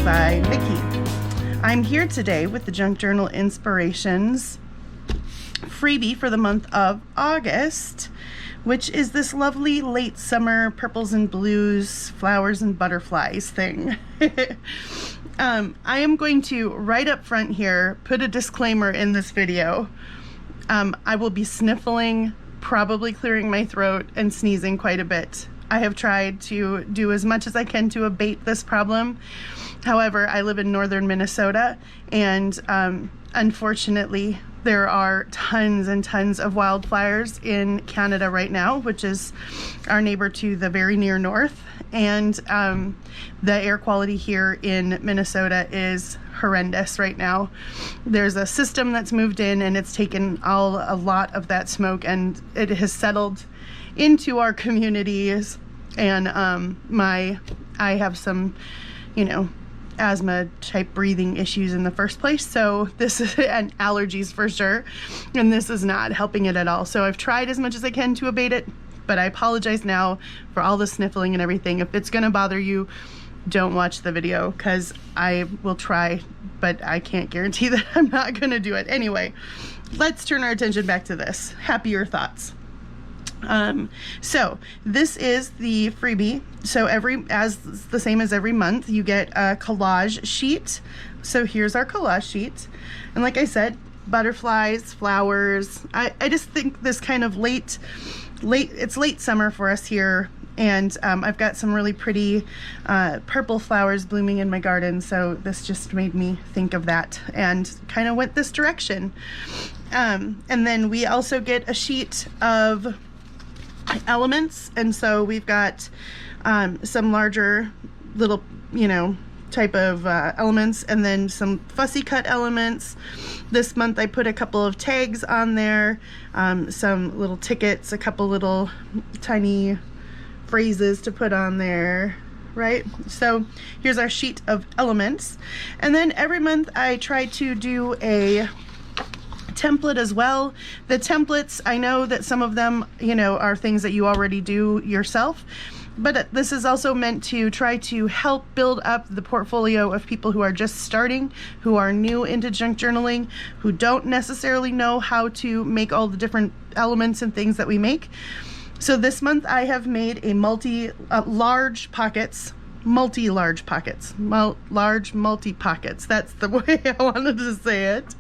by Mickey. I'm here today with the Junk Journal Inspirations freebie for the month of August, which is this lovely late summer purples and blues, flowers and butterflies thing. I am going to, right up front here, put a disclaimer in this video. I will be sniffling, probably clearing my throat, and sneezing quite a bit. I have tried to do as much as I can to abate this problem. However, I live in northern Minnesota, and unfortunately, there are tons and tons of wildfires in Canada right now, which is our neighbor to the very near north. And the air quality here in Minnesota is horrendous right now. There's a system that's moved in, and it's taken a lot of that smoke, and it has settled into our communities. And I have some, asthma type breathing issues in the first place, so this is, and allergies for sure, and this is not helping it at all. So I've tried as much as I can to abate it, but I apologize now for all the sniffling and everything. If it's gonna bother you, don't watch the video, because I will try, but I can't guarantee that I'm not gonna do it. Anyway, let's turn our attention back to this. Happier thoughts. So this is the freebie. So as the same as every month, you get a collage sheet. So here's our collage sheet. And like I said, butterflies, flowers. I just think this kind of it's late summer for us here. And I've got some really pretty purple flowers blooming in my garden. So this just made me think of that and kind of went this direction. And then we also get a sheet of elements, and so we've got some larger little type of elements, and then some fussy cut elements. This month I put a couple of tags on there, some little tickets, a couple little tiny phrases to put on there, right? So here's our sheet of elements. And then every month I try to do a template as well. The templates, I know that some of them, are things that you already do yourself, but this is also meant to try to help build up the portfolio of people who are just starting, who are new into junk journaling, who don't necessarily know how to make all the different elements and things that we make. So this month I have made a large multi-pockets. That's the way I wanted to say it.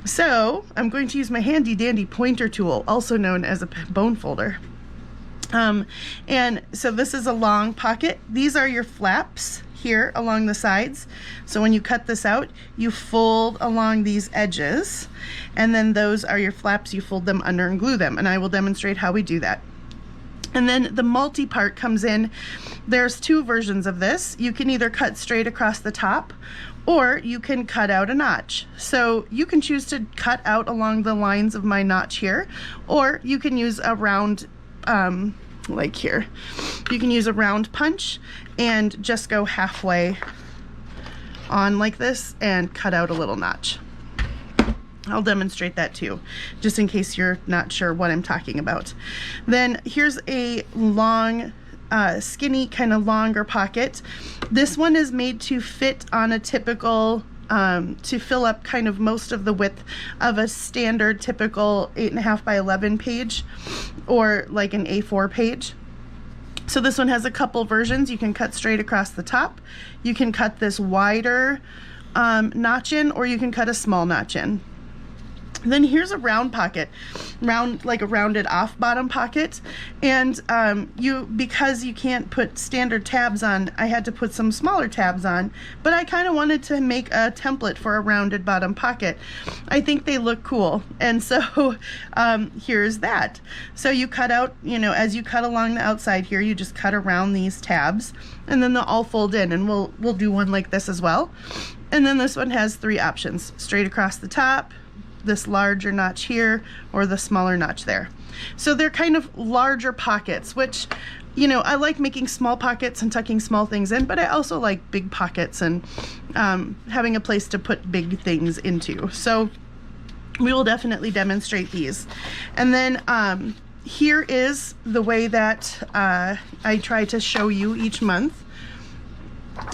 So I'm going to use my handy dandy pointer tool, also known as a bone folder. And so this is a long pocket. These are your flaps here along the sides. So when you cut this out, you fold along these edges, and then those are your flaps. You fold them under and glue them, and I will demonstrate how we do that. And then the multi-part comes in. There's two versions of this. You can either cut straight across the top, or you can cut out a notch. So you can choose to cut out along the lines of my notch here, or you can use a round, like here. You can use a round punch and just go halfway on like this and cut out a little notch. I'll demonstrate that too, just in case you're not sure what I'm talking about. Then here's a long, skinny, kind of longer pocket. This one is made to fit on a typical, to fill up kind of most of the width of a standard typical 8.5 by 11 page, or like an A4 page. So this one has a couple versions. You can cut straight across the top. You can cut this wider notch in, or you can cut a small notch in. Then here's a round pocket, like a rounded off bottom pocket. And because you can't put standard tabs on, I had to put some smaller tabs on, but I kind of wanted to make a template for a rounded bottom pocket. I think they look cool. And so here's that. So you cut out, as you cut along the outside here, you just cut around these tabs, and then they'll all fold in, and we'll do one like this as well. And then this one has three options: straight across the top, this larger notch here, or the smaller notch there. So they're kind of larger pockets, which, I like making small pockets and tucking small things in, but I also like big pockets and having a place to put big things into. So we will definitely demonstrate these. And then here is the way that I try to show you each month.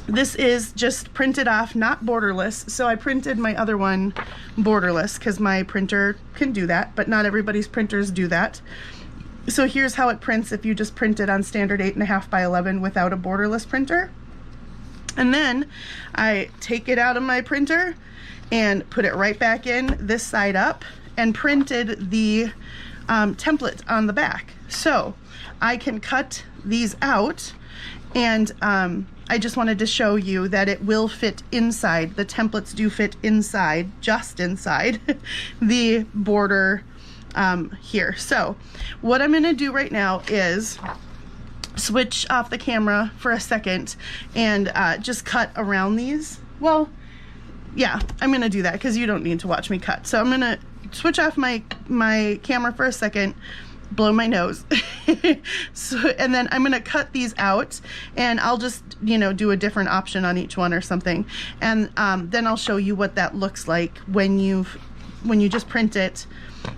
This is just printed off, not borderless. So I printed my other one borderless because my printer can do that, but not everybody's printers do that. So here's how it prints if you just print it on standard 8.5 by 11 without a borderless printer. And then I take it out of my printer and put it right back in this side up and printed the template on the back. So I can cut these out, and I just wanted to show you that it will fit inside. The templates do fit inside, just inside the border here. So what I'm going to do right now is switch off the camera for a second and just cut around these. Well, yeah, I'm going to do that because you don't need to watch me cut. So I'm going to switch off my camera for a second, blow my nose. And then I'm going to cut these out, and I'll just, you know, do a different option on each one or something. And then I'll show you what that looks like when you just print it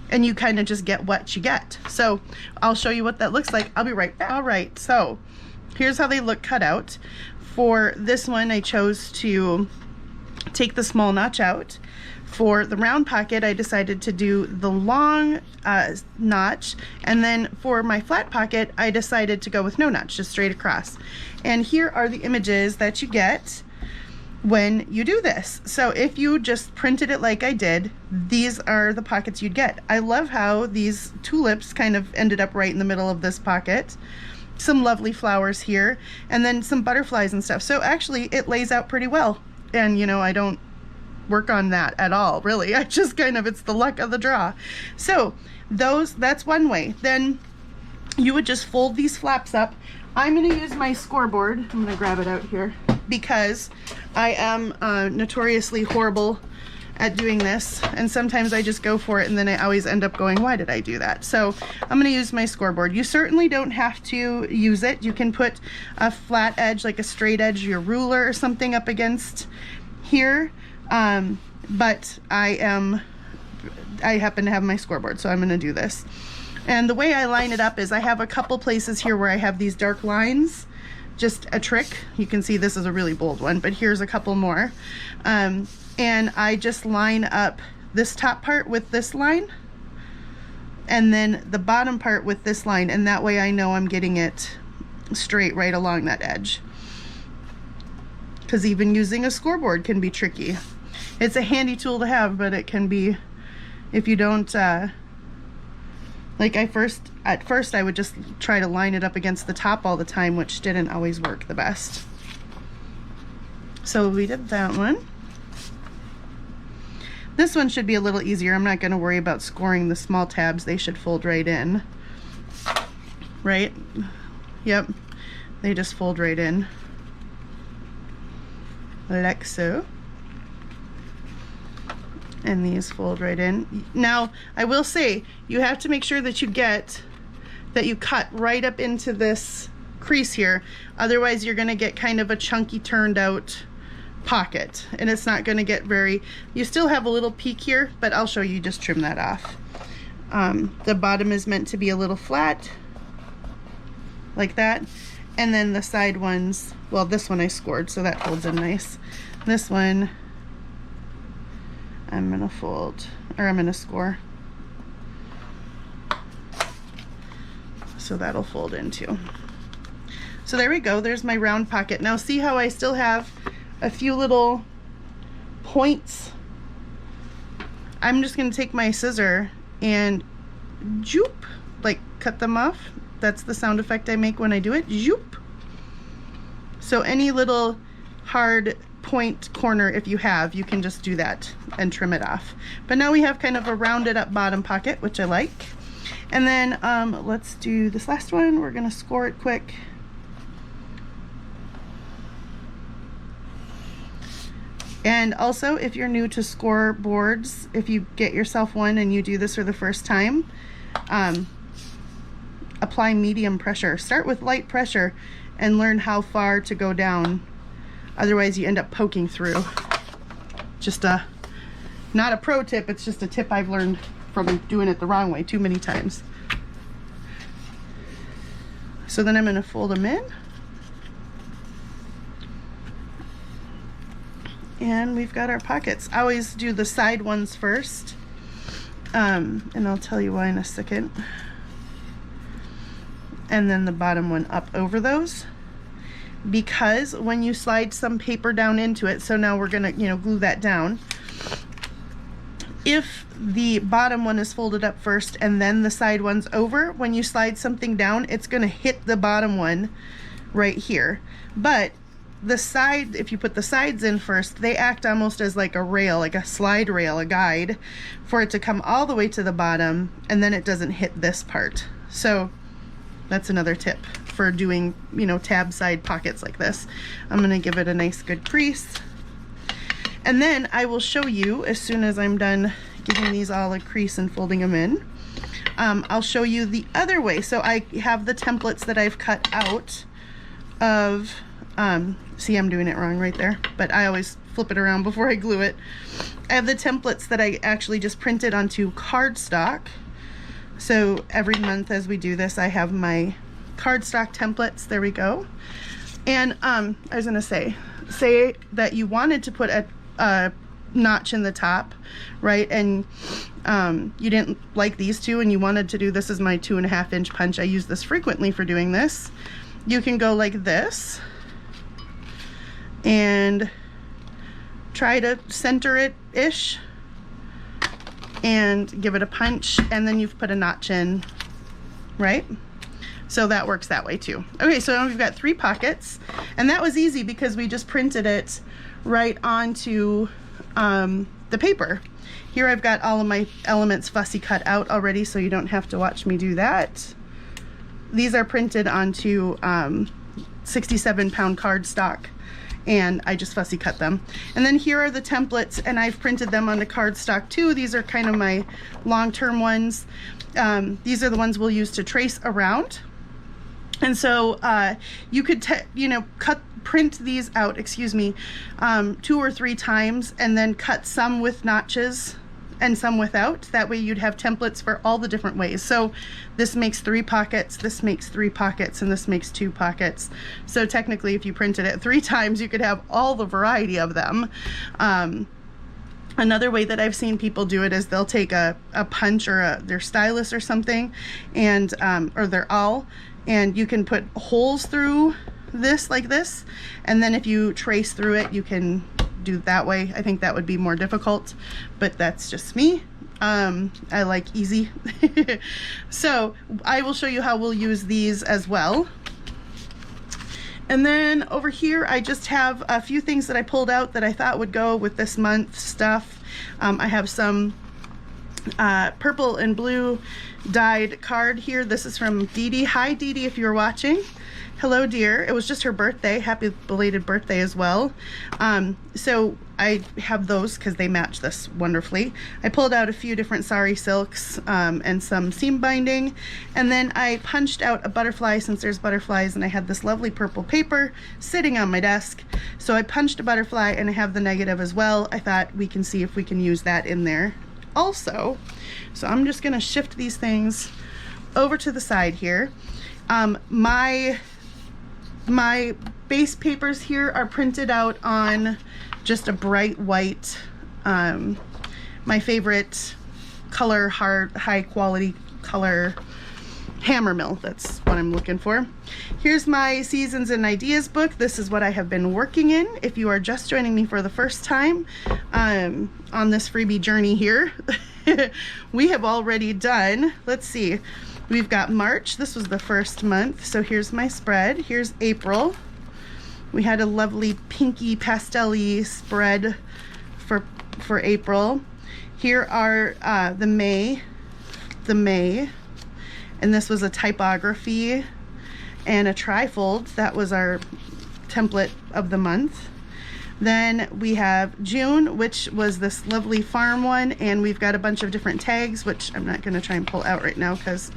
and you kind of just get what you get. So I'll show you what that looks like. I'll be right back. All right, so here's how they look cut out. For this one, I chose to take the small notch out. For the round pocket, I decided to do the long notch, and then for my flat pocket, I decided to go with no notch, just straight across. And here are the images that you get when you do this. So if you just printed it like I did, these are the pockets you'd get. I love how these tulips kind of ended up right in the middle of this pocket. Some lovely flowers here, and then some butterflies and stuff. So actually it lays out pretty well. And you know, I don't work on that at all, really. I just kind of, it's the luck of the draw. So that's one way. Then you would just fold these flaps up. I'm going to use my scoreboard. I'm going to grab it out here because I am notoriously horrible at doing this, and sometimes I just go for it and then I always end up going, why did I do that? So I'm going to use my scoreboard. You certainly don't have to use it. You can put a flat edge, like a straight edge, your ruler or something up against here, but I happen to have my scoreboard, so I'm going to do this. And the way I line it up is I have a couple places here where I have these dark lines. Just a trick. You can see this is a really bold one, but here's a couple more. And I just line up this top part with this line, and then the bottom part with this line, and that way I know I'm getting it straight right along that edge. Because even using a scoreboard can be tricky. It's a handy tool to have, but it can be, if you don't, like at first I would just try to line it up against the top all the time, which didn't always work the best. So we did that one. This one should be a little easier. I'm not going to worry about scoring the small tabs. They should fold right in. Right? Yep. They just fold right in. Like so. And these fold right in. Now, I will say, you have to make sure that you cut right up into this crease here. Otherwise, you're going to get kind of a chunky turned out pocket, and it's not going to get very, you still have a little peak here, but I'll show you, just trim that off. The bottom is meant to be a little flat, like that. And then the side ones, well, this one I scored, so that folds in nice. This one, I'm gonna fold, or I'm gonna score. So that'll fold in too. So there we go, there's my round pocket. Now see how I still have a few little points? I'm just gonna take my scissor and joop, like cut them off. That's the sound effect I make when I do it, joop. So any little hard point corner, if you have, you can just do that and trim it off. But now we have kind of a rounded up bottom pocket, which I like. And then let's do this last one. We're gonna score it quick. And also, if you're new to scoreboards, if you get yourself one and you do this for the first time, apply medium pressure. Start with light pressure and learn how far to go down. Otherwise you end up poking through. Just not a pro tip, it's just a tip I've learned from doing it the wrong way too many times. So then I'm going to fold them in. And we've got our pockets. I always do the side ones first. And I'll tell you why in a second. And then the bottom one up over those. Because when you slide some paper down into it, so now we're gonna, glue that down. If the bottom one is folded up first and then the side one's over, when you slide something down, it's gonna hit the bottom one right here. But the side, if you put the sides in first, they act almost as like a rail, like a slide rail, a guide, for it to come all the way to the bottom, and then it doesn't hit this part. So that's another tip for doing, tab side pockets like this. I'm gonna give it a nice good crease. And then I will show you, as soon as I'm done giving these all a crease and folding them in, I'll show you the other way. So I have the templates that I've cut out of, see, I'm doing it wrong right there, but I always flip it around before I glue it. I have the templates that I actually just printed onto cardstock. So every month as we do this, I have my cardstock templates. There we go. And I was gonna say that you wanted to put a notch in the top, right? And you didn't like these two and you wanted to do, this is my 2.5 inch punch. I use this frequently for doing this. You can go like this and try to center it-ish and give it a punch, and then you've put a notch in, right? So that works that way too. Okay, so now we've got 3 pockets, and that was easy because we just printed it right onto the paper. Here I've got all of my elements fussy cut out already, so you don't have to watch me do that. These are printed onto 67-pound cardstock, and I just fussy cut them. And then here are the templates, and I've printed them onto cardstock too. These are kind of my long-term ones. These are the ones we'll use to trace around. And so you could, print these out, 2 or 3 times, and then cut some with notches and some without. That way you'd have templates for all the different ways. So this makes 3 pockets, this makes 3 pockets, and this makes 2 pockets. So technically, if you printed it 3 times, you could have all the variety of them. Another way that I've seen people do it is they'll take a punch or their stylus or something, and or their awl, and you can put holes through this like this, and then if you trace through it, you can do it that way. I think that would be more difficult, but that's just me. I like easy. So I will show you how we'll use these as well. And then over here, I just have a few things that I pulled out that I thought would go with this month's stuff. I have some purple and blue dyed card here. This is from Dee Dee. Hi, Dee Dee, if you're watching. Hello, dear. It was just her birthday. Happy belated birthday as well. So I have those because they match this wonderfully. I pulled out a few different sari silks and some seam binding, and then I punched out a butterfly since there's butterflies, and I had this lovely purple paper sitting on my desk. So I punched a butterfly, and I have the negative as well. I thought we can see if we can use that in there also. So I'm just gonna shift these things over to the side here. My base papers here are printed out on just a bright white, my favorite color, high quality color hammer mill. That's what I'm looking for. Here's my Seasons and Ideas book. This is what I have been working in. If you are just joining me for the first time on this freebie journey here, we have already done, let's see, we've got March. This was the first month. So here's my spread. Here's April. We had a lovely pinky pastel-y spread for April. Here are the May. And this was a typography and a trifold. That was our template of the month. Then we have June, which was this lovely farm one, and we've got a bunch of different tags, which I'm not going to try and pull out right now because,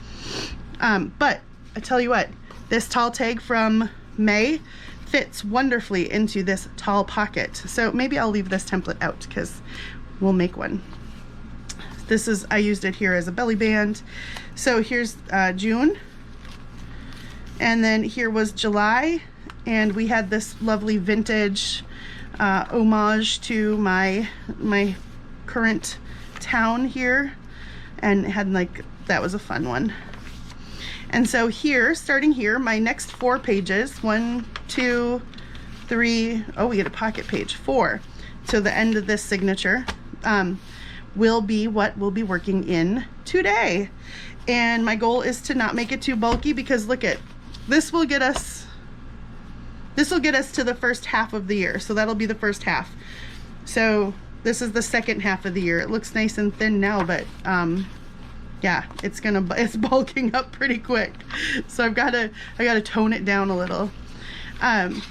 but I tell you what, this tall tag from May fits wonderfully into this tall pocket. So maybe I'll leave this template out because we'll make one. This is, I used it here as a belly band. So here's June, and then here was July, and we had this lovely vintage homage to my current town here, and had like, that was a fun one. And so here, starting here, my next 4 pages, 1, 2, 3, oh, we get a pocket page, 4, to the end of this signature, will be what we'll be working in today. And my goal is to not make it too bulky, because look at, this will get us to the first half of the year. So that'll be the first half. So this is the second half of the year. It looks nice and thin now, but yeah, it's bulking up pretty quick. So I gotta tone it down a little.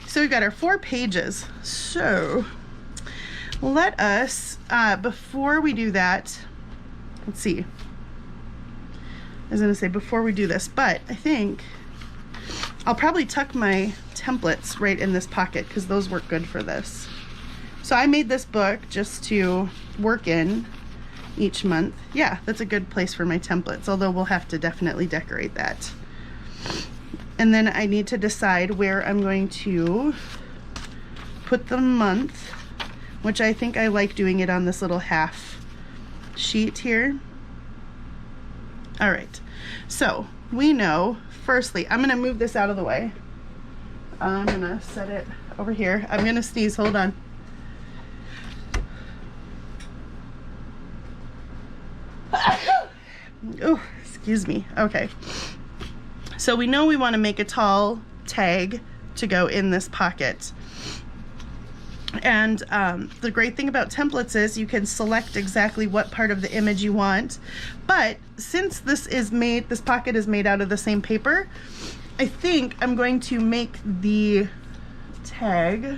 So we've got our 4 pages. So let us, before we do that, let's see. I was gonna say before we do this, but I think I'll probably tuck my templates right in this pocket, because those work good for this. So I made this book just to work in each month. Yeah, that's a good place for my templates, although we'll have to definitely decorate that. And then I need to decide where I'm going to put the month, which I think I like doing it on this little half sheet here. All right, so we know, firstly, I'm gonna move this out of the way. I'm gonna set it over here. I'm gonna sneeze, hold on. Oh, excuse me. Okay. So we know we want to make a tall tag to go in this pocket. And the great thing about templates is you can select exactly what part of the image you want. But since this pocket is made out of the same paper, I think I'm going to make the tag.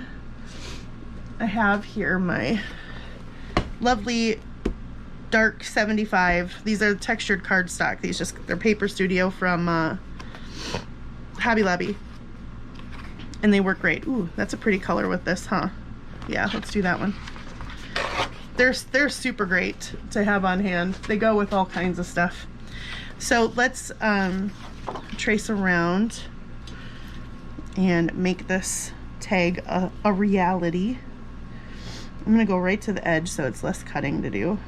I have here my lovely dark 75. These are textured cardstock. They're Paper Studio from Hobby Lobby. And they work great. Ooh, that's a pretty color with this, huh? Yeah, let's do that one. They're super great to have on hand. They go with all kinds of stuff. So let's trace around and make this tag a reality. I'm gonna go right to the edge so it's less cutting to do.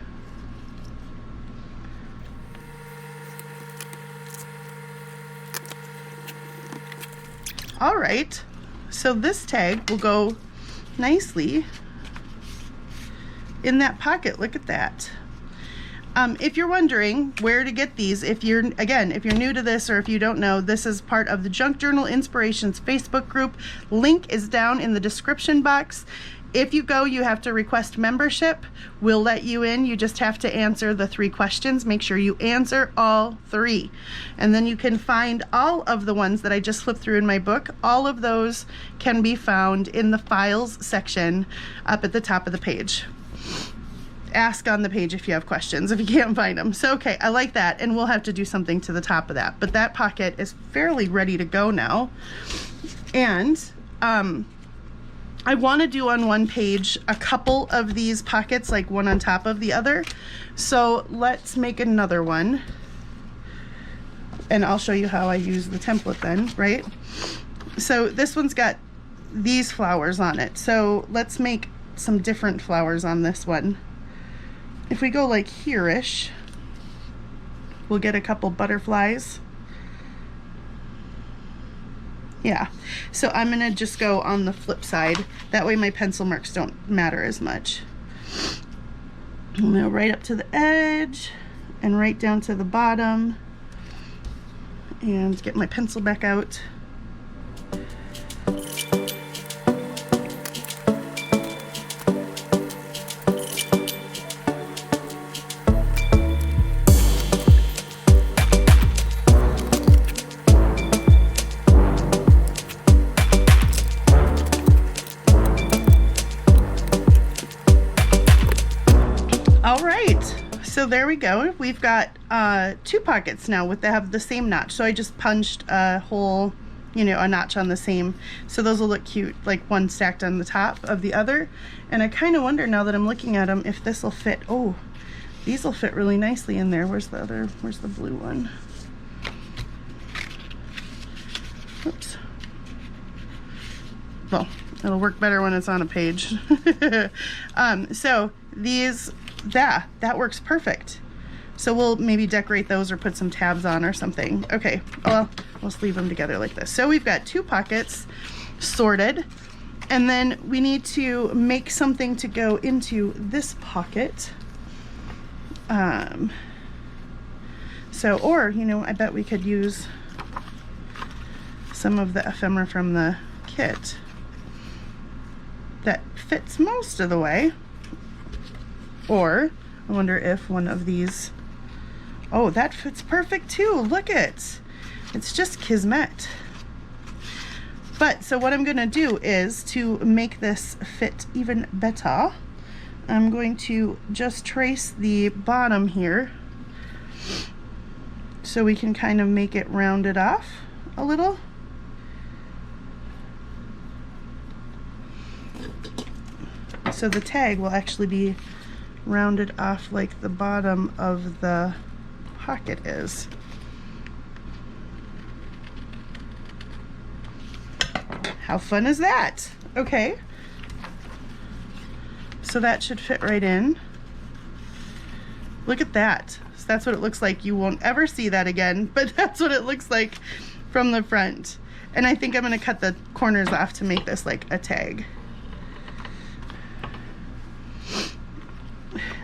All right, so this tag will go nicely in that pocket. Look at that. If you're wondering where to get these, if you're new to this, or if you don't know, this is part of the Junk Journal Inspirations Facebook group. Link is down in the description box. If you go, you have to request membership. We'll let you in. You just have to answer the 3 questions. Make sure you answer all 3. And then you can find all of the ones that I just flipped through in my book. All of those can be found in the files section up at the top of the page. Ask on the page if you have questions, if you can't find them. So, okay, I like that. And we'll have to do something to the top of that. But that pocket is fairly ready to go now. And, I want to do on one page a couple of these pockets, like one on top of the other. So let's make another one. And I'll show you how I use the template then, right? So this one's got these flowers on it. So let's make some different flowers on this one. If we go like here-ish, we'll get a couple butterflies. Yeah, so I'm gonna just go on the flip side. That way my pencil marks don't matter as much. I'm gonna right up to the edge and right down to the bottom and get my pencil back out. So there we go. We've got 2 pockets now that have the same notch. So I just punched a hole, a notch on the same. So those will look cute, like one stacked on the top of the other. And I kind of wonder now that I'm looking at them if this will fit. Oh, these will fit really nicely in there. Where's the blue one? Oops. Well, It'll work better when it's on a page. So these, that works perfect. So we'll maybe decorate those or put some tabs on or something. Okay, well, let's leave them together like this. So we've got 2 pockets sorted, and then we need to make something to go into this pocket. So, or, you know, I bet we could use some of the ephemera from the kit that fits most of the way. Or I wonder if one of these, oh, that fits perfect too. Look it, it's just kismet. But so what I'm gonna do is, to make this fit even better, I'm going to just trace the bottom here so we can kind of make it rounded off a little. So the tag will actually be rounded off like the bottom of the pocket is. How fun is that? Okay. So that should fit right in. Look at that. So that's what it looks like. You won't ever see that again, but that's what it looks like from the front. And I think I'm gonna cut the corners off to make this like a tag.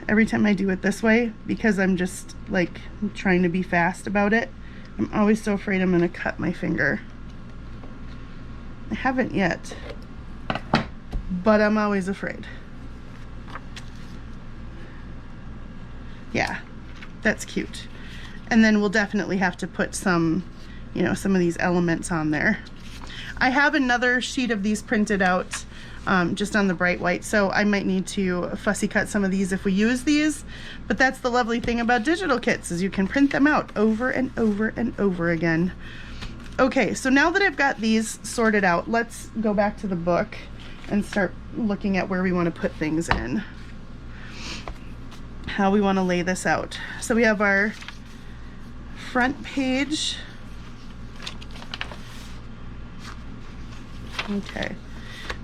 Every time I do it this way, because I'm just like trying to be fast about it, I'm always so afraid I'm gonna cut my finger. I haven't yet, but I'm always afraid. Yeah, that's cute. And then we'll definitely have to put some, you know, some of these elements on there. I have another sheet of these printed out just on the bright white, so I might need to fussy cut some of these if we use these, but that's the lovely thing about digital kits, is you can print them out over and over and over again. Okay, so now that I've got these sorted out, let's go back to the book and start looking at where we want to put things in, how we want to lay this out. So we have our front page. Okay,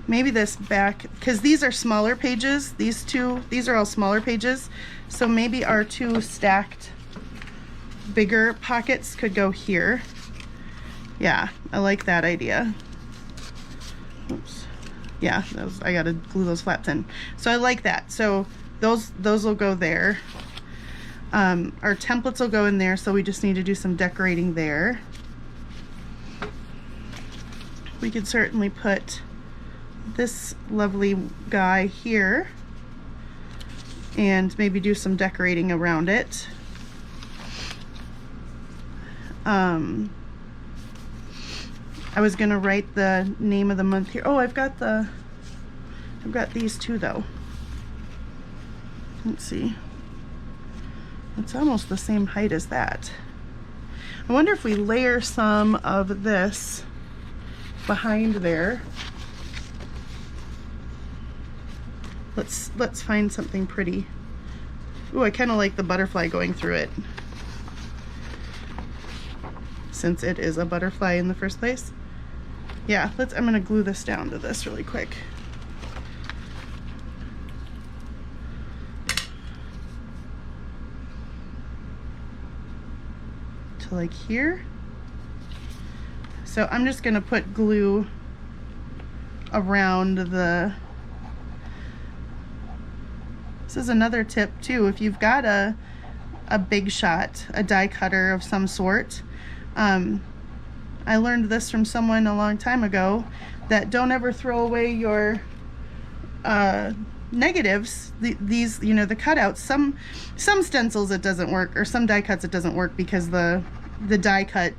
maybe this back, because these are smaller pages, these are all smaller pages, so maybe our 2 stacked bigger pockets could go here. Yeah, I like that idea. Oops. Yeah, I gotta glue those flaps in. So I like that. So those will go there. Our templates will go in there, so we just need to do some decorating there. We could certainly put this lovely guy here and maybe do some decorating around it. I was gonna write the name of the month here. Oh, I've got these too though. Let's see. It's almost the same height as that. I wonder if we layer some of this behind there. Let's find something pretty. Ooh, I kind of like the butterfly going through it, since it is a butterfly in the first place. Yeah, I'm gonna glue this down to this really quick. To like here. So I'm just gonna put glue around the, this is another tip too, if you've got a big shot, a die cutter of some sort. I learned this from someone a long time ago, that don't ever throw away your negatives, these, you know, the cutouts. Some stencils it doesn't work, or some die cuts it doesn't work, because the die cut,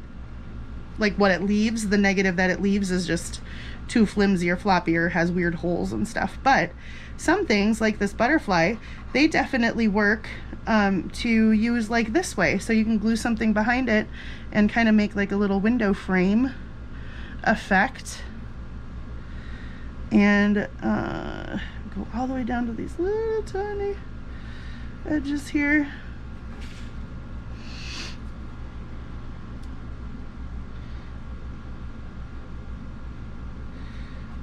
like what it leaves, the negative that it leaves is just too flimsy or floppy, or has weird holes and stuff. But some things like this butterfly, they definitely work to use like this way. So you can glue something behind it and kind of make like a little window frame effect, and go all the way down to these little tiny edges here.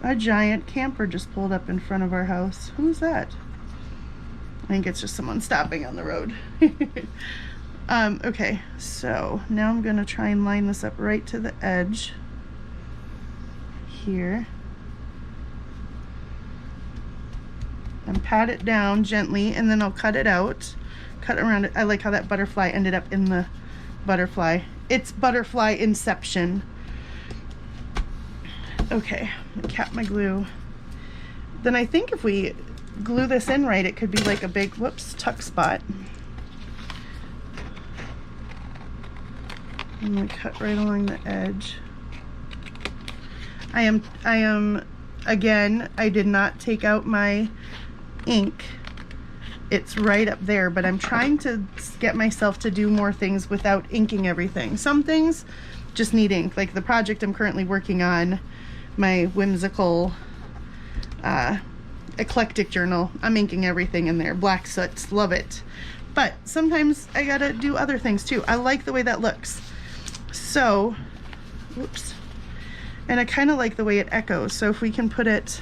A giant camper just pulled up in front of our house. Who's that? I think it's just someone stopping on the road. Okay, so now I'm gonna try and line this up right to the edge here. And pat it down gently, and then I'll cut it out. Cut around it. I like how that butterfly ended up in the butterfly. It's butterfly inception. Okay, I'm gonna cap my glue. Then I think if we glue this in right, it could be like a big, whoops, tuck spot. I'm gonna cut right along the edge. I am, again, I did not take out my ink. It's right up there, but I'm trying to get myself to do more things without inking everything. Some things just need ink, like the project I'm currently working on, my whimsical eclectic journal. I'm inking everything in there. Black soots, love it. But sometimes I gotta do other things too. I like the way that looks. So, whoops. And I kind of like the way it echoes. So if we can put it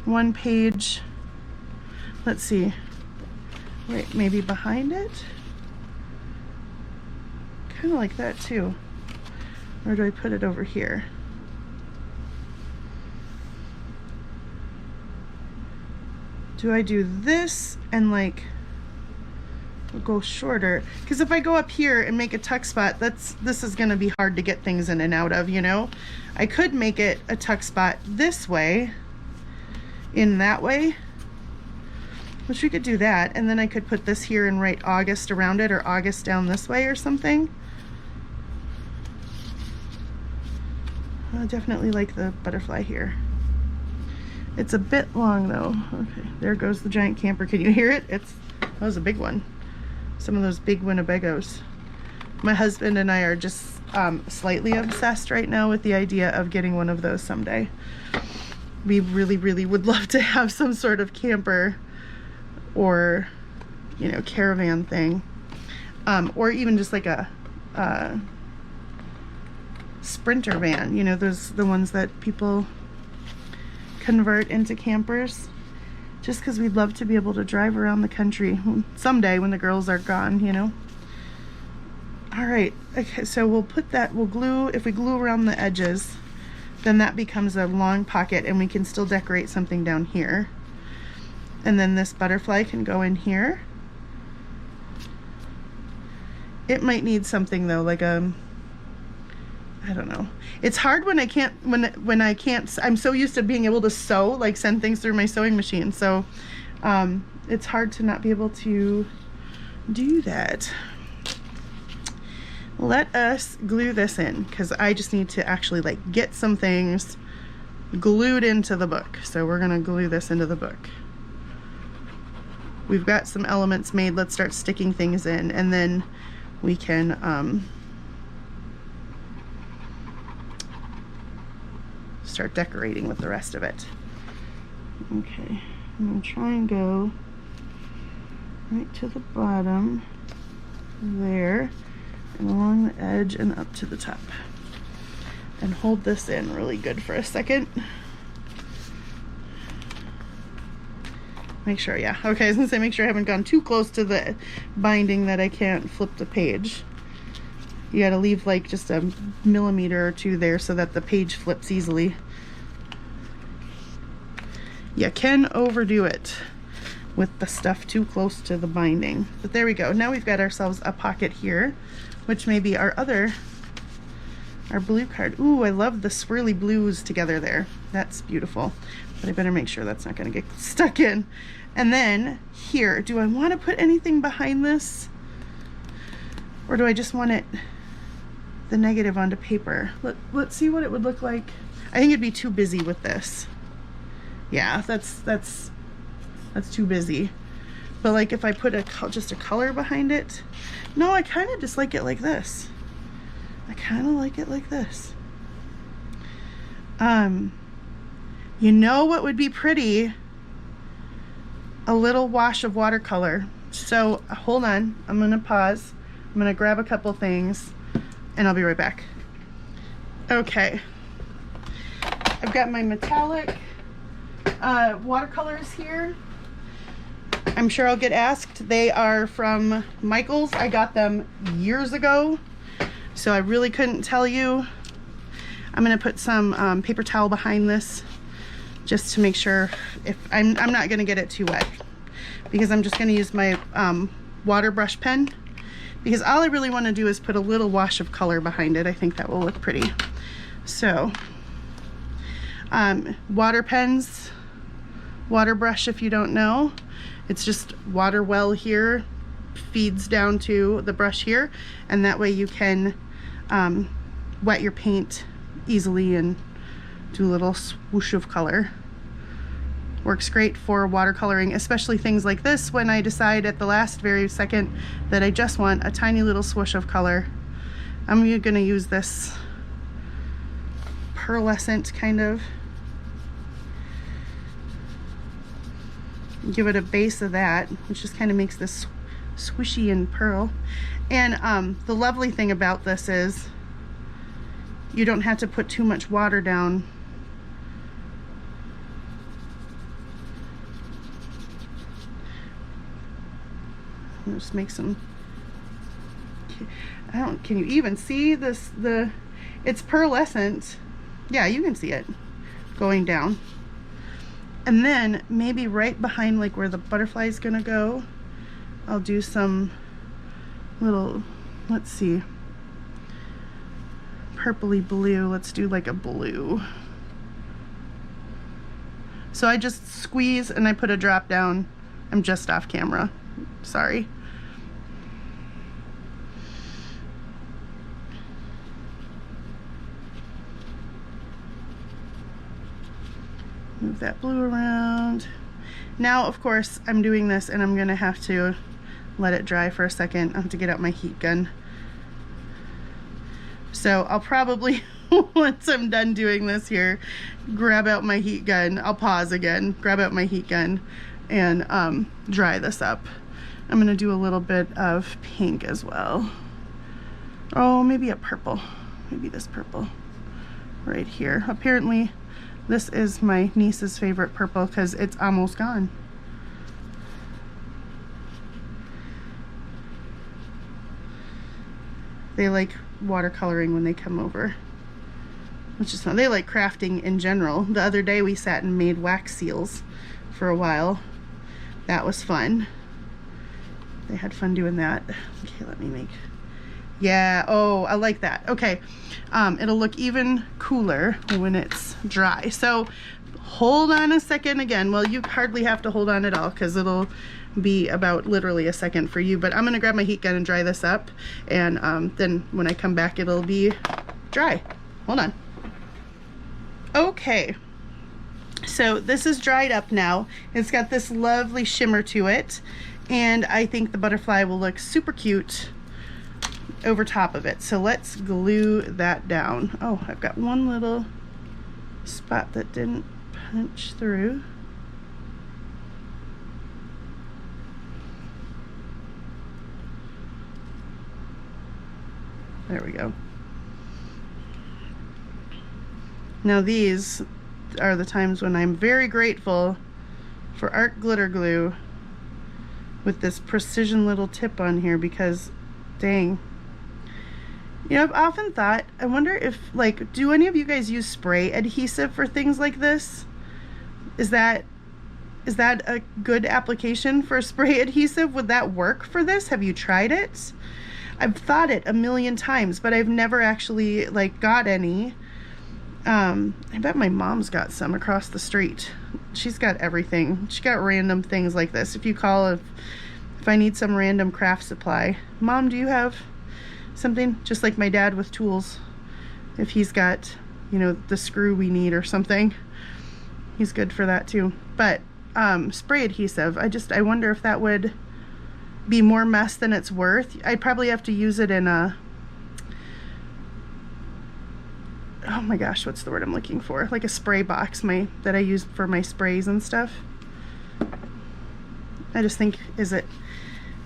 one page, let's see, right, maybe behind it. Kind of like that too. Or do I put it over here? Do I do this and like go shorter? Because if I go up here and make a tuck spot, this is going to be hard to get things in and out of, you know. I could make it a tuck spot this way, in that way, which we could do that, and then I could put this here and write August around it, or August down this way or something. I definitely like the butterfly here. It's a bit long though. Okay, there goes the giant camper. Can you hear it? That was a big one. Some of those big Winnebagos. My husband and I are just slightly obsessed right now with the idea of getting one of those someday. We really, really would love to have some sort of camper or, you know, caravan thing, or even just like a sprinter van. You know, the ones that people convert into campers. Just because we'd love to be able to drive around the country someday when the girls are gone, you know. All right, okay, so we'll put that, if we glue around the edges, then that becomes a long pocket, and we can still decorate something down here. And then this butterfly can go in here. It might need something though, like I don't know. It's hard when I can't, when I can't, I'm so used to being able to sew, like send things through my sewing machine. So it's hard to not be able to do that. Let us glue this in, because I just need to actually like get some things glued into the book. So we're gonna glue this into the book. We've got some elements made. Let's start sticking things in, and then we can start decorating with the rest of it. Okay, I'm gonna try and go right to the bottom there, and along the edge and up to the top, and hold this in really good for a second. Make sure, yeah, okay, I was gonna say make sure I haven't gone too close to the binding that I can't flip the page. You gotta leave like just a millimeter or two there so that the page flips easily. You can overdo it with the stuff too close to the binding. But there we go. Now we've got ourselves a pocket here, which may be our blue card. Ooh, I love the swirly blues together there. That's beautiful. But I better make sure that's not gonna get stuck in. And then here, do I wanna put anything behind this? Or do I just want the negative onto paper? Let's see what it would look like. I think it'd be too busy with this. Yeah, that's too busy. But like if I put just a color behind it, no, I kind of just like it like this. I kind of like it like this. You know what would be pretty? A little wash of watercolor. So hold on, I'm gonna pause. I'm gonna grab a couple things and I'll be right back. Okay. I've got my metallic watercolors here. I'm sure I'll get asked. They are from Michael's. I got them years ago, so I really couldn't tell you. I'm gonna put some paper towel behind this just to make sure if I'm not gonna get it too wet, because I'm just gonna use my water brush pen, because all I really want to do is put a little wash of color behind it. I think that will look pretty. So water pens, water brush, if you don't know, it's just water well here, feeds down to the brush here, and that way you can wet your paint easily and do a little swoosh of color. Works great for watercoloring, especially things like this when I decide at the last very second that I just want a tiny little swoosh of color. I'm gonna use this pearlescent kind of, give it a base of that, which just kind of makes this swishy and pearl. And the lovely thing about this is you don't have to put too much water down. Just make some, can you even see this? It's pearlescent. Yeah, you can see it going down. And then maybe right behind, like where the butterfly is gonna go, I'll do some little, let's see, purpley blue. Let's do like a blue. So I just squeeze and I put a drop down. I'm just off camera, sorry. Move that blue around. Now, of course, I'm doing this and I'm gonna have to let it dry for a second. I have to get out my heat gun. So I'll probably, once I'm done doing this here, grab out my heat gun. I'll pause again, grab out my heat gun, and dry this up. I'm gonna do a little bit of pink as well. Oh, maybe a purple. Maybe this purple right here. Apparently, this is my niece's favorite purple because it's almost gone. They like watercoloring when they come over, which is fun. They like crafting in general. The other day we sat and made wax seals for a while. That was fun. They had fun doing that. Okay, let me make, yeah, oh, I like that. Okay, it'll look even cooler when it's dry. So hold on a second again. Well, you hardly have to hold on at all because it'll be about literally a second for you, but I'm gonna grab my heat gun and dry this up, and then when I come back it'll be dry. Hold on. Okay, so this is dried up now. It's got this lovely shimmer to it, and I think the butterfly will look super cute over top of it. So let's glue that down. Oh, I've got one little spot that didn't punch through. There we go. Now these are the times when I'm very grateful for art glitter glue with this precision little tip on here, because dang. You know, I've often thought, I wonder if, like, do any of you guys use spray adhesive for things like this? Is that a good application for spray adhesive? Would that work for this? Have you tried it? I've thought it a million times, but I've never actually, like, got any. I bet my mom's got some across the street. She's got everything. She got random things like this. If you call, if I need some random craft supply. Mom, do you have something? Just like my dad with tools. If he's got, you know, the screw we need or something, he's good for that too. But spray adhesive, I wonder if that would be more mess than it's worth. I'd probably have to use it in a, oh my gosh, what's the word I'm looking for? Like a spray box that I use for my sprays and stuff. I just think,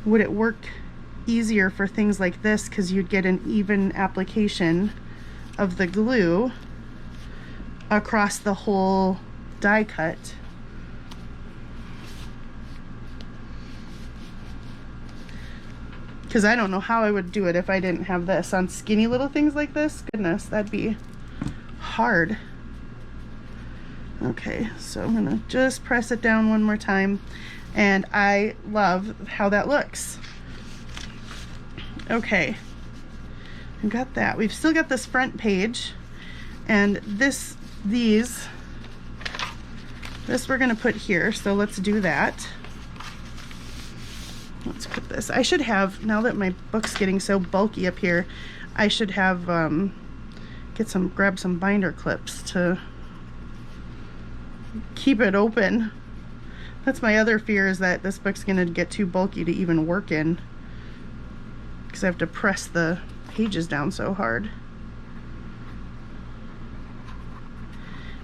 would it work easier for things like this, because you'd get an even application of the glue across the whole die cut. Because I don't know how I would do it if I didn't have this on skinny little things like this. Goodness, that'd be hard. Okay, so I'm gonna just press it down one more time, and I love how that looks. Okay, we've got that. We've still got this front page, and this we're gonna put here, so let's do that. Let's put this. I should have, now that my book's getting so bulky up here, I should have grab some binder clips to keep it open. That's my other fear, is that this book's gonna get too bulky to even work in, because I have to press the pages down so hard.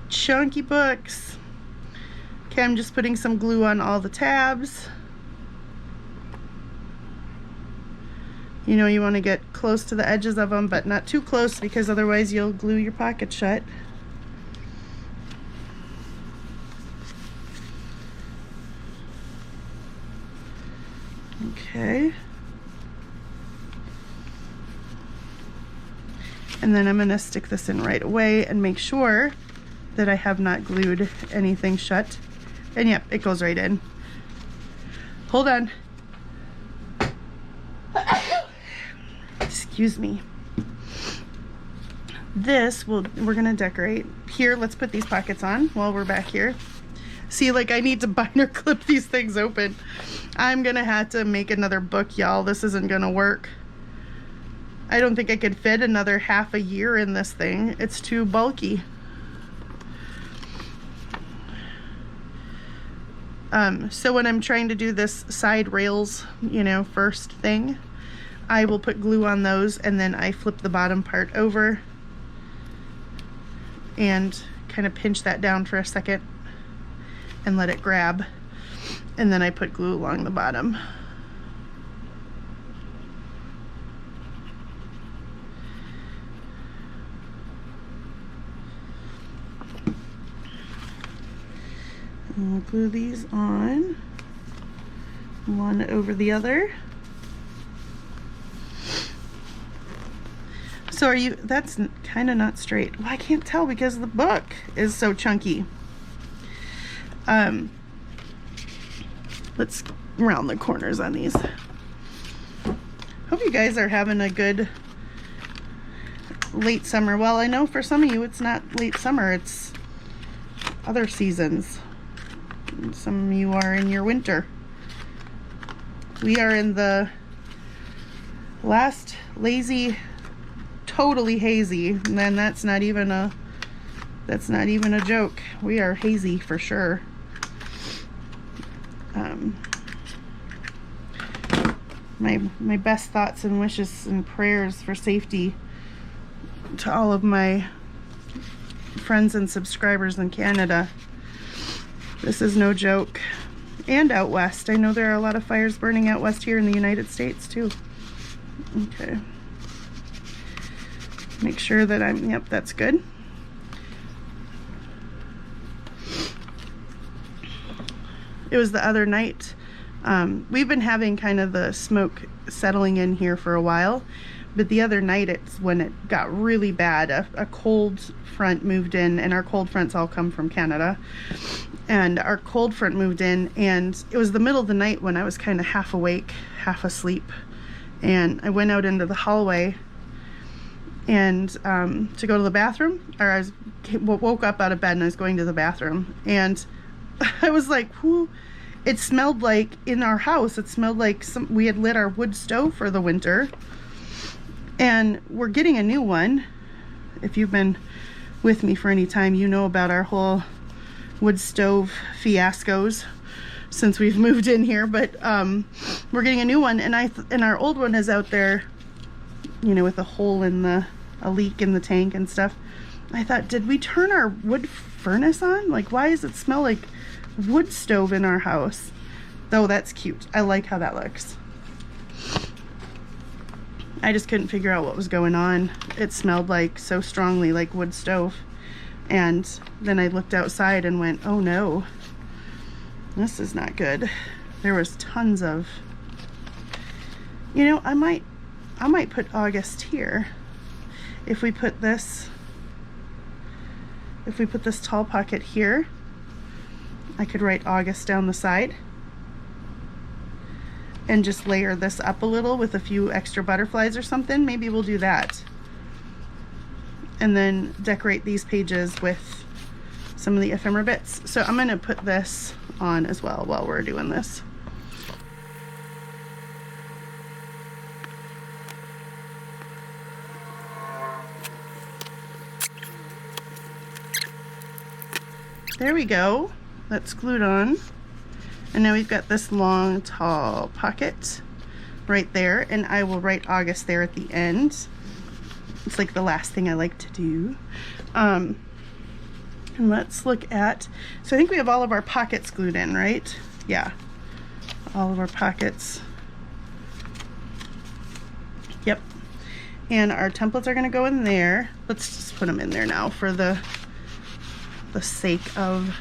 Chunky books. Okay, I'm just putting some glue on all the tabs. You know, you want to get close to the edges of them, but not too close, because otherwise you'll glue your pocket shut. Okay. And then I'm going to stick this in right away and make sure that I have not glued anything shut. And yep, it goes right in. Hold on. Excuse me. We're gonna decorate. Here, let's put these pockets on while we're back here. See, like, I need to binder clip these things open. I'm gonna have to make another book, y'all. This isn't gonna work. I don't think I could fit another half a year in this thing. It's too bulky. So when I'm trying to do this side rails, you know, first thing, I will put glue on those, and then I flip the bottom part over and kind of pinch that down for a second and let it grab, and then I put glue along the bottom. And we'll glue these on, one over the other. So that's kind of not straight. Well, I can't tell because the book is so chunky. Let's round the corners on these. Hope you guys are having a good late summer. Well, I know for some of you it's not late summer, it's other seasons. Some of you are in your winter. We are in the last lazy, totally hazy, and then that's not even a joke. We are hazy for sure. My best thoughts and wishes and prayers for safety to all of my friends and subscribers in Canada. This is no joke. And out west. I know there are a lot of fires burning out west here in the United States too. Okay. Make sure that yep, that's good. It was the other night. We've been having kind of the smoke settling in here for a while, but the other night it's when it got really bad. A cold front moved in, and our cold fronts all come from Canada. And our cold front moved in, and it was the middle of the night when I was kind of half awake, half asleep. And I went out into the hallway and to go to the bathroom, or I woke up out of bed and I was going to the bathroom, and I was like, whoo. It smelled like, in our house, it smelled like we had lit our wood stove for the winter, and we're getting a new one. If you've been with me for any time, you know about our whole wood stove fiascos since we've moved in here, but we're getting a new one, and our old one is out there, you know, with a hole in a leak in the tank and stuff. I thought, did we turn our wood furnace on? Like, why does it smell like wood stove in our house? Though that's cute. I like how that looks. I just couldn't figure out what was going on. It smelled like so strongly like wood stove. And then I looked outside and went, oh no, this is not good. There was tons of, you know, I might put August here. If we put this tall pocket here, I could write August down the side and just layer this up a little with a few extra butterflies or something. Maybe we'll do that. And then decorate these pages with some of the ephemera bits. So I'm gonna put this on as well while we're doing this. There we go. That's glued on. And now we've got this long, tall pocket right there, and I will write August there at the end. It's like the last thing I like to do. And let's look at, so I think we have all of our pockets glued in, right? Yeah, all of our pockets. Yep. And our templates are gonna go in there. Let's just put them in there now for the sake of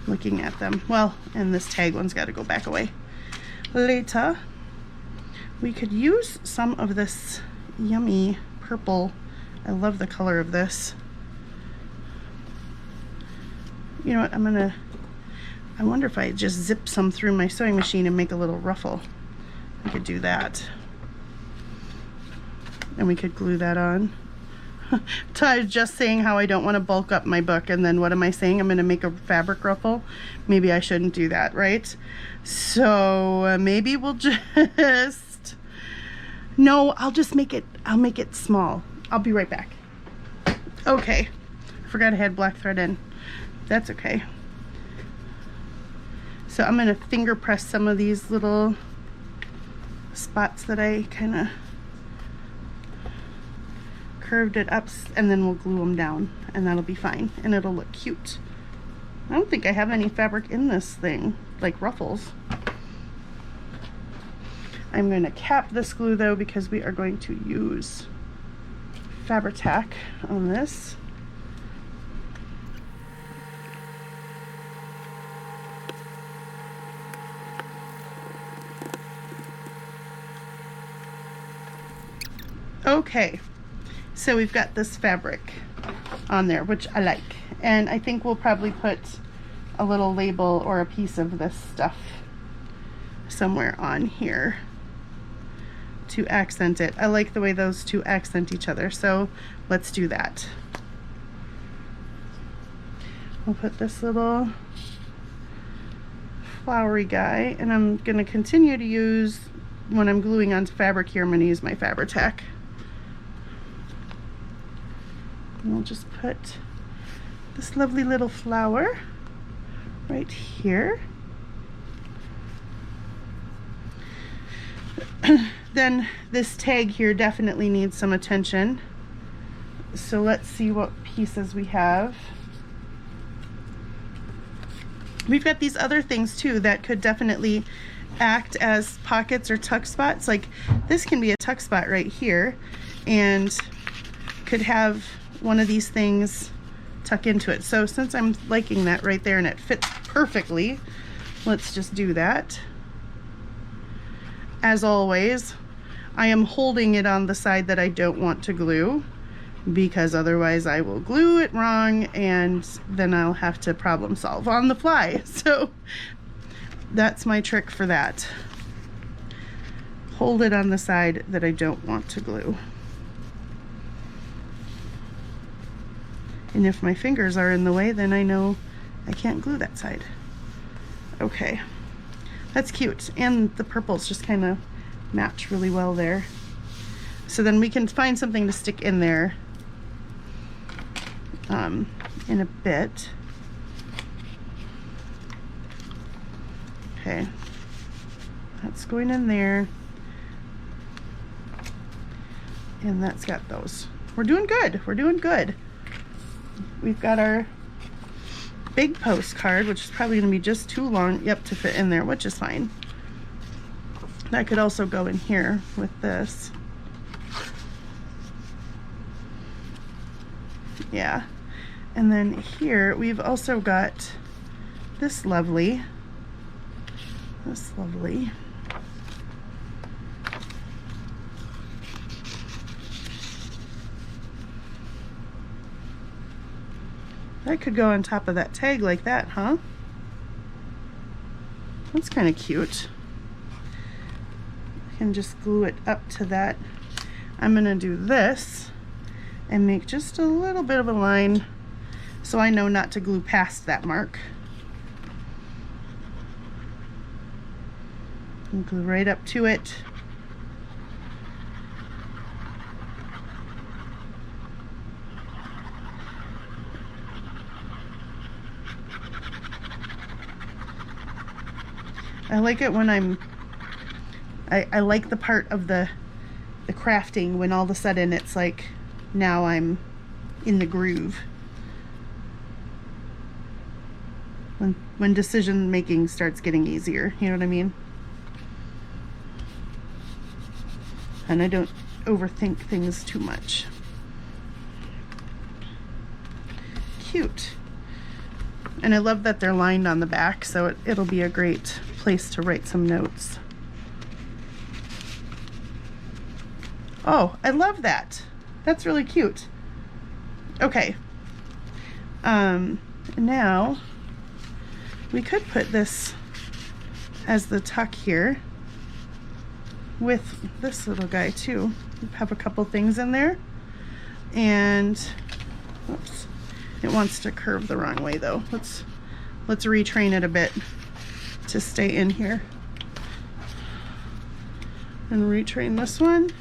looking at them. Well, and this tag one's got to go back away. Later, we could use some of this yummy purple. I love the color of this. You know what, I wonder if I just zip some through my sewing machine and make a little ruffle. I could do that. And we could glue that on. I was just saying how I don't want to bulk up my book, and then what am I saying? I'm going to make a fabric ruffle. Maybe I shouldn't do that, right? So maybe we'll just, no, I'll make it small. I'll be right back. Okay, I forgot I had black thread in. That's okay. So I'm going to finger press some of these little spots that I kind of curved it up, and then we'll glue them down, and that'll be fine, and it'll look cute. I don't think I have any fabric in this thing, like ruffles. I'm going to cap this glue though, because we are going to use Fabri-Tac on this. Okay. So we've got this fabric on there, which I like. And I think we'll probably put a little label or a piece of this stuff somewhere on here to accent it. I like the way those two accent each other, so let's do that. We'll put this little flowery guy, and I'm going to continue to use, when I'm gluing onto fabric here, I'm going to use my Fabri-Tac. And we'll just put this lovely little flower right here. Then this tag here definitely needs some attention. So let's see what pieces we have. We've got these other things too that could definitely act as pockets or tuck spots. Like this can be a tuck spot right here, and could have one of these things tuck into it. So since I'm liking that right there and it fits perfectly, let's just do that. As always, I am holding it on the side that I don't want to glue, because otherwise I will glue it wrong and then I'll have to problem solve on the fly. So that's my trick for that. Hold it on the side that I don't want to glue. And if my fingers are in the way, then I know I can't glue that side. Okay, that's cute. And the purples just kind of match really well there. So then we can find something to stick in there in a bit. Okay, that's going in there. And that's got those. We're doing good, we're doing good. We've got our big postcard, which is probably going to be just too long, yep, to fit in there, which is fine. That could also go in here with this. Yeah. And then here we've also got this lovely. That could go on top of that tag like that, huh? That's kind of cute. I can just glue it up to that. I'm gonna do this and make just a little bit of a line so I know not to glue past that mark. And glue right up to it. I like it when I like the part of the crafting when all of a sudden it's like, now I'm in the groove. When decision making starts getting easier, you know what I mean? And I don't overthink things too much. Cute. And I love that they're lined on the back, so it'll be a great place to write some notes. Oh, I love that. That's really cute. Okay. Now we could put this as the tuck here with this little guy too. Have a couple things in there. And oops, it wants to curve the wrong way though. Let's retrain it a bit to stay in here. And retrain this one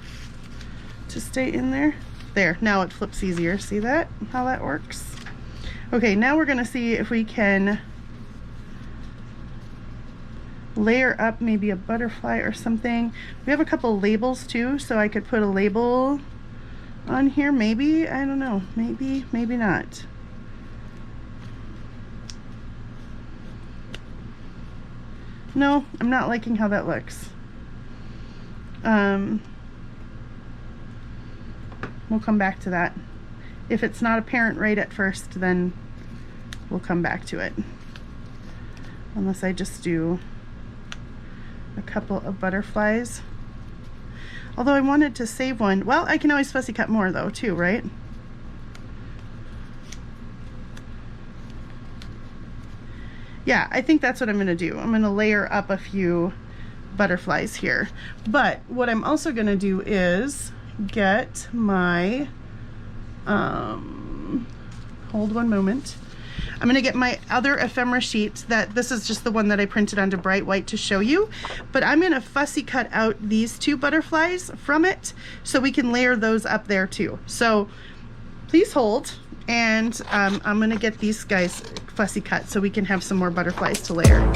to stay in there. There, now it flips easier. See that? How that works? Okay, now we're gonna see if we can layer up maybe a butterfly or something. We have a couple labels too, so I could put a label on here, maybe. I don't know, maybe not. No, I'm not liking how that looks. We'll come back to that. If it's not apparent right at first, then we'll come back to it. Unless I just do a couple of butterflies. Although I wanted to save one. Well, I can always fussy cut more though too, right? Yeah, I think that's what I'm gonna do. I'm gonna layer up a few butterflies here. But what I'm also gonna do is get my, hold one moment. I'm gonna get my other ephemera sheet. This is just the one that I printed onto bright white to show you, but I'm gonna fussy cut out these two butterflies from it so we can layer those up there too. So please hold, and I'm gonna get these guys fussy cut so we can have some more butterflies to layer.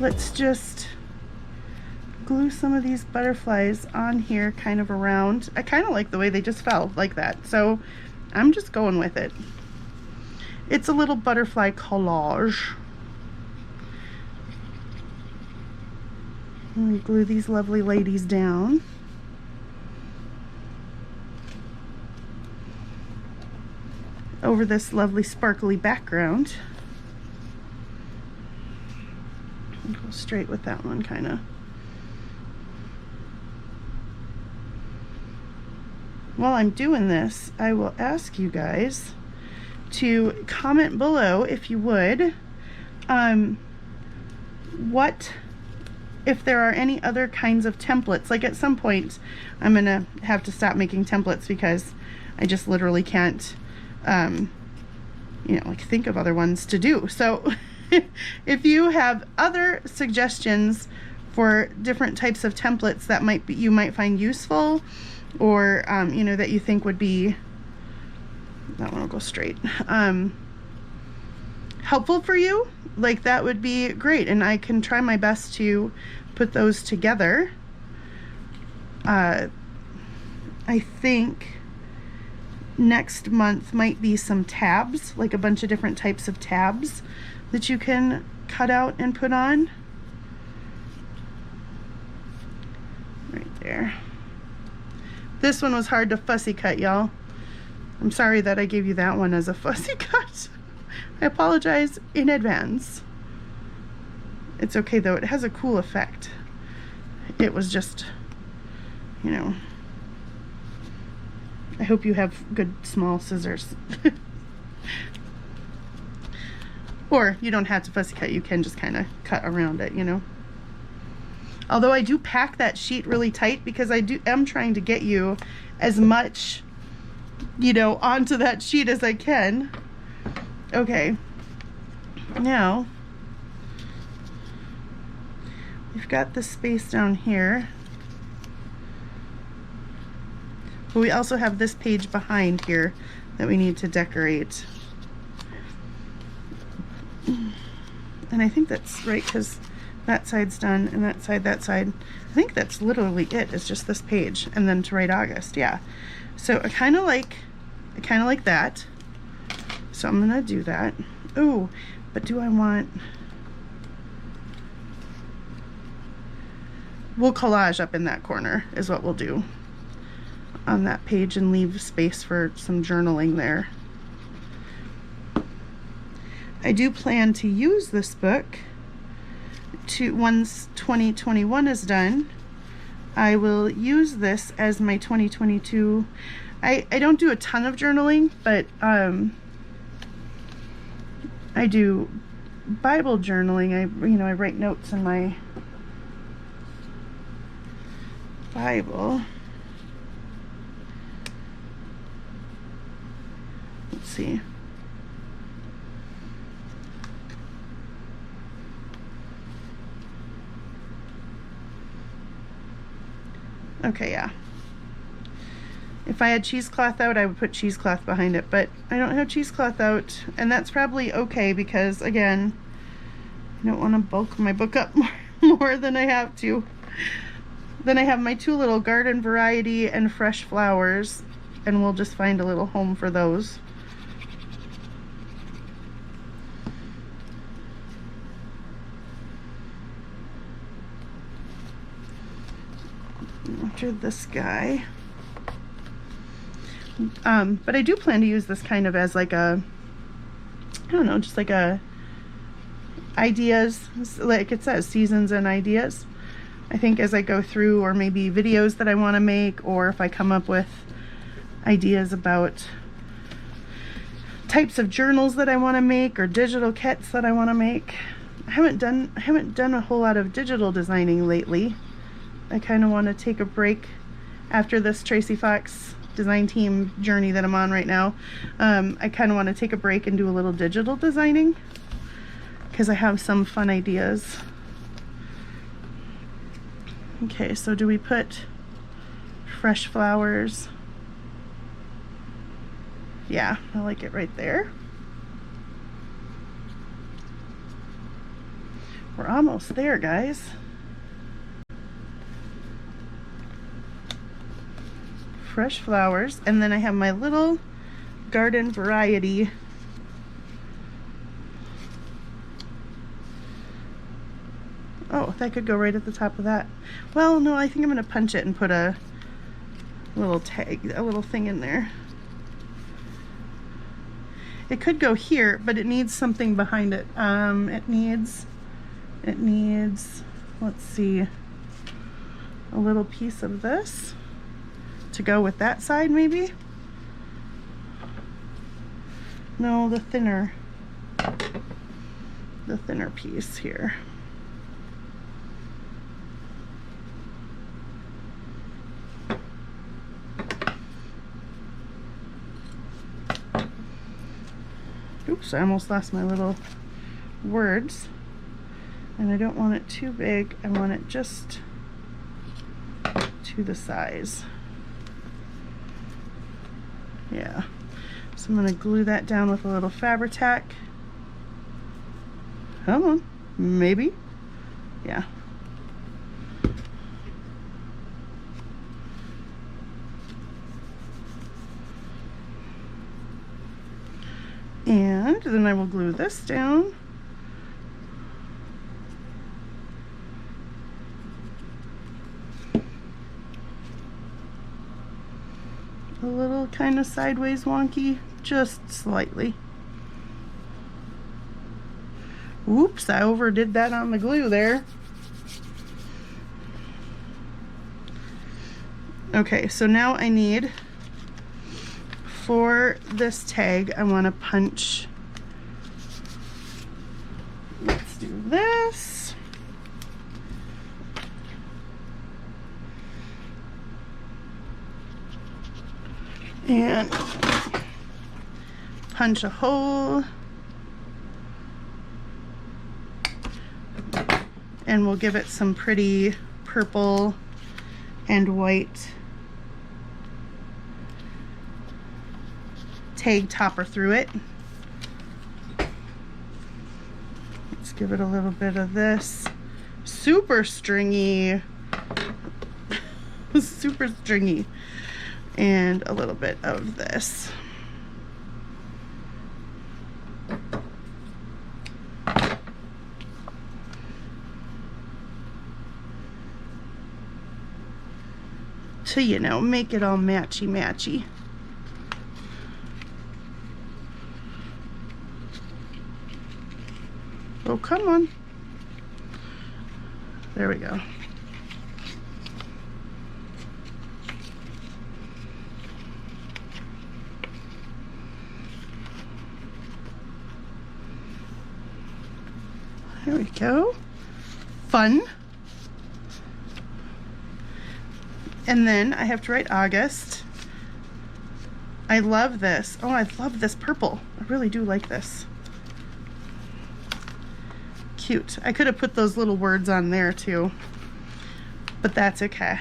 Let's just glue some of these butterflies on here kind of around. I kind of like the way they just fell like that, so I'm just going with it. It's a little butterfly collage. Let me glue these lovely ladies down. Over this lovely sparkly background. Go straight with that one, kind of. While I'm doing this, I will ask you guys to comment below, if you would, what, if there are any other kinds of templates. Like at some point, I'm gonna have to stop making templates because I just literally can't, like think of other ones to do. So if you have other suggestions for different types of templates that you might find useful, or you know, that you think would be, that one will go straight, helpful for you, like that would be great, and I can try my best to put those together. I think next month might be some tabs, like a bunch of different types of tabs that you can cut out and put on. Right there. This one was hard to fussy cut, y'all. I'm sorry that I gave you that one as a fussy cut. I apologize in advance. It's okay though, it has a cool effect. It was just, you know, I hope you have good small scissors. Or you don't have to fussy cut, you can just kind of cut around it, you know. Although I do pack that sheet really tight because I am trying to get you as much, you know, onto that sheet as I can. Okay, now we've got the space down here, but we also have this page behind here that we need to decorate. And I think that's right, because that side's done and that side. I think that's literally it. It's just this page and then to write August. Yeah. So I kind of like that. So I'm gonna do that. Oh, but do I want? We'll collage up in that corner is what we'll do on that page and leave space for some journaling there. I do plan to use this book once 2021 is done. I will use this as my 2022. I don't do a ton of journaling, but I do Bible journaling. I write notes in my Bible. Let's see. Okay, yeah. If I had cheesecloth out, I would put cheesecloth behind it, but I don't have cheesecloth out, and that's probably okay because, again, I don't want to bulk my book up more than I have to. Then I have my two little garden variety and fresh flowers, and we'll just find a little home for those. After this guy. But I do plan to use this kind of as like a, I don't know, just like a ideas, like it says, seasons and ideas. I think as I go through, or maybe videos that I want to make, or if I come up with ideas about types of journals that I want to make, or digital kits that I want to make. I haven't done a whole lot of digital designing lately. I kind of want to take a break after this Tracy Fox design team journey that I'm on right now. I kind of want to take a break and do a little digital designing because I have some fun ideas. Okay, so do we put fresh flowers? Yeah, I like it right there. We're almost there, guys. Fresh flowers, and then I have my little garden variety. Oh, that could go right at the top of that. Well, no, I think I'm going to punch it and put a little tag, a little thing in there. It could go here, but it needs something behind it. It needs, let's see, a little piece of this to go with that side, maybe? No, the thinner piece here. Oops, I almost lost my little words. And I don't want it too big. I want it just to the size. Yeah. So I'm gonna glue that down with a little Fabri-Tac. Come on, maybe. Yeah. And then I will glue this down. A little kind of sideways wonky, just slightly. Oops, I overdid that on the glue there. Okay, so now I need, for this tag, I want to punch. Let's do this. And punch a hole. And we'll give it some pretty purple and white tag topper through it. Let's give it a little bit of this. Super stringy. Super stringy. And a little bit of this. To, you know, make it all matchy-matchy. Oh, come on. There we go. There we go. Fun. And then I have to write August. I love this. Oh, I love this purple. I really do like this. Cute. I could have put those little words on there too, but that's okay.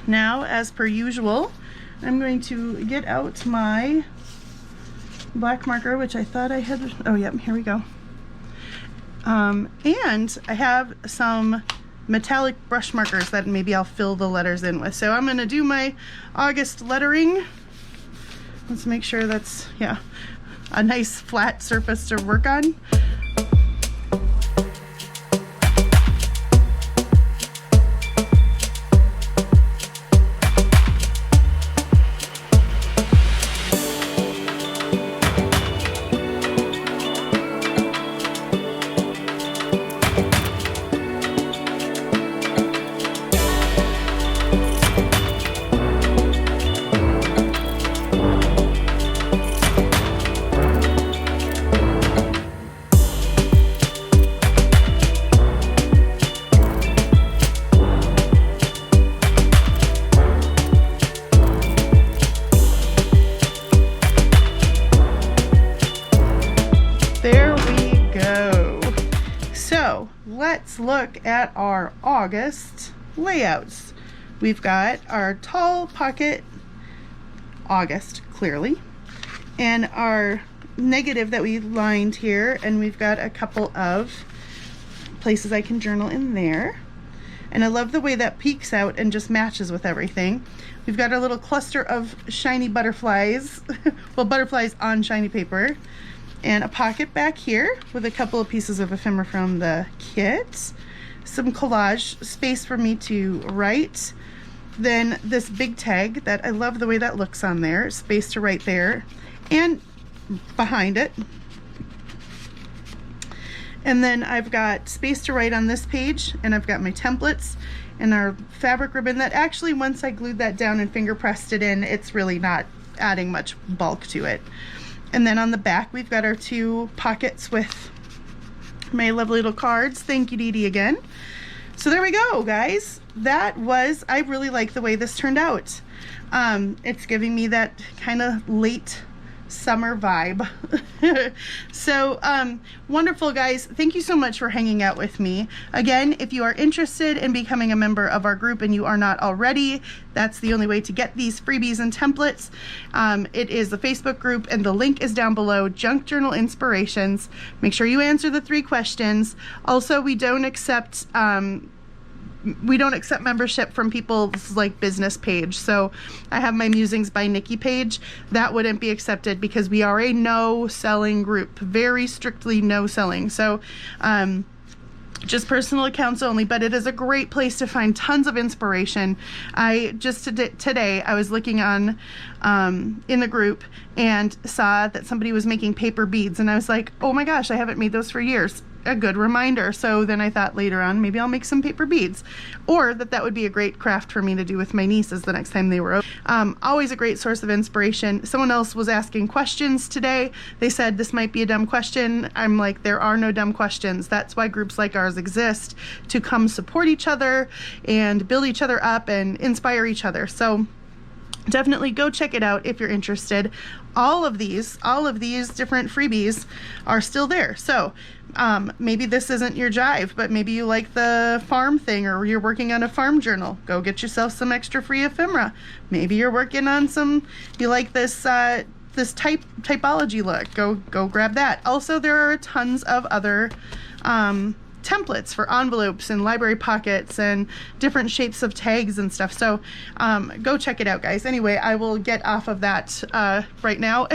Now, as per usual, I'm going to get out my black marker, which I thought I had. Oh, yep, here we go. And I have some metallic brush markers that maybe I'll fill the letters in with. So I'm going to do my August lettering. Let's make sure that's, yeah, a nice flat surface to work on. Let's look at our August layouts. We've got our tall pocket, August, clearly, and our negative that we lined here, and we've got a couple of places I can journal in there. And I love the way that peeks out and just matches with everything. We've got our little cluster of shiny butterflies, well, butterflies on shiny paper. And a pocket back here with a couple of pieces of ephemera from the kit. Some collage space for me to write. Then this big tag that I love the way that looks on there. Space to write there and behind it. And then I've got space to write on this page, and I've got my templates and our fabric ribbon that actually, once I glued that down and finger pressed it in, it's really not adding much bulk to it. And then on the back, we've got our two pockets with my lovely little cards. Thank you, Dee Dee, again. So there we go, guys. That was, I really like the way this turned out. It's giving me that kind of late summer vibe. So wonderful, guys. Thank you so much for hanging out with me. Again, if you are interested in becoming a member of our group and you are not already, that's the only way to get these freebies and templates. It is the Facebook group, and the link is down below. Junk Journal Inspirations. Make sure you answer the 3 questions. Also, we don't accept membership from people's like business page. So I have my Musings by Nikki page. That wouldn't be accepted because we are a no selling group, very strictly no selling. So just personal accounts only, but it is a great place to find tons of inspiration. Today I was looking on in the group and saw that somebody was making paper beads, and I was like, oh my gosh, I haven't made those for years. A good reminder. So then I thought later on, maybe I'll make some paper beads, or that would be a great craft for me to do with my nieces the next time they were over. Always a great source of inspiration. Someone else was asking questions today. They said this might be a dumb question. I'm like, there are no dumb questions. That's why groups like ours exist, to come support each other and build each other up and inspire each other. So definitely go check it out if you're interested. All of these different freebies are still there. So maybe this isn't your jive, but maybe you like the farm thing, or you're working on a farm journal. Go get yourself some extra free ephemera. Maybe you're working on you like this typology look. Go grab that. Also, there are tons of other templates for envelopes and library pockets and different shapes of tags and stuff. So go check it out, guys. Anyway, I will get off of that right now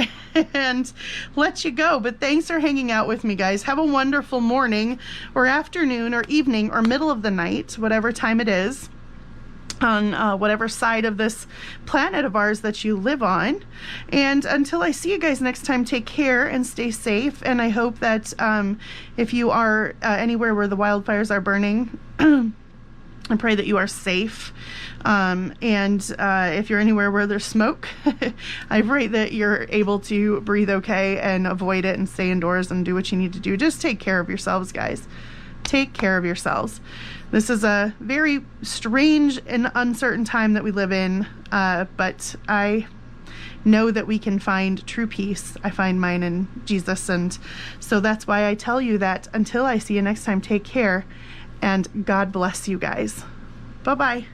and let you go. But thanks for hanging out with me, guys. Have a wonderful morning or afternoon or evening or middle of the night, whatever time it is, on whatever side of this planet of ours that you live on. And until I see you guys next time, take care and stay safe. And I hope that if you are anywhere where the wildfires are burning, I pray that you are safe. And if you're anywhere where there's smoke, I pray that you're able to breathe okay and avoid it and stay indoors and do what you need to do. Just take care of yourselves, guys. Take care of yourselves. This is a very strange and uncertain time that we live in, but I know that we can find true peace. I find mine in Jesus, and so that's why I tell you that until I see you next time, take care, and God bless you guys. Bye-bye.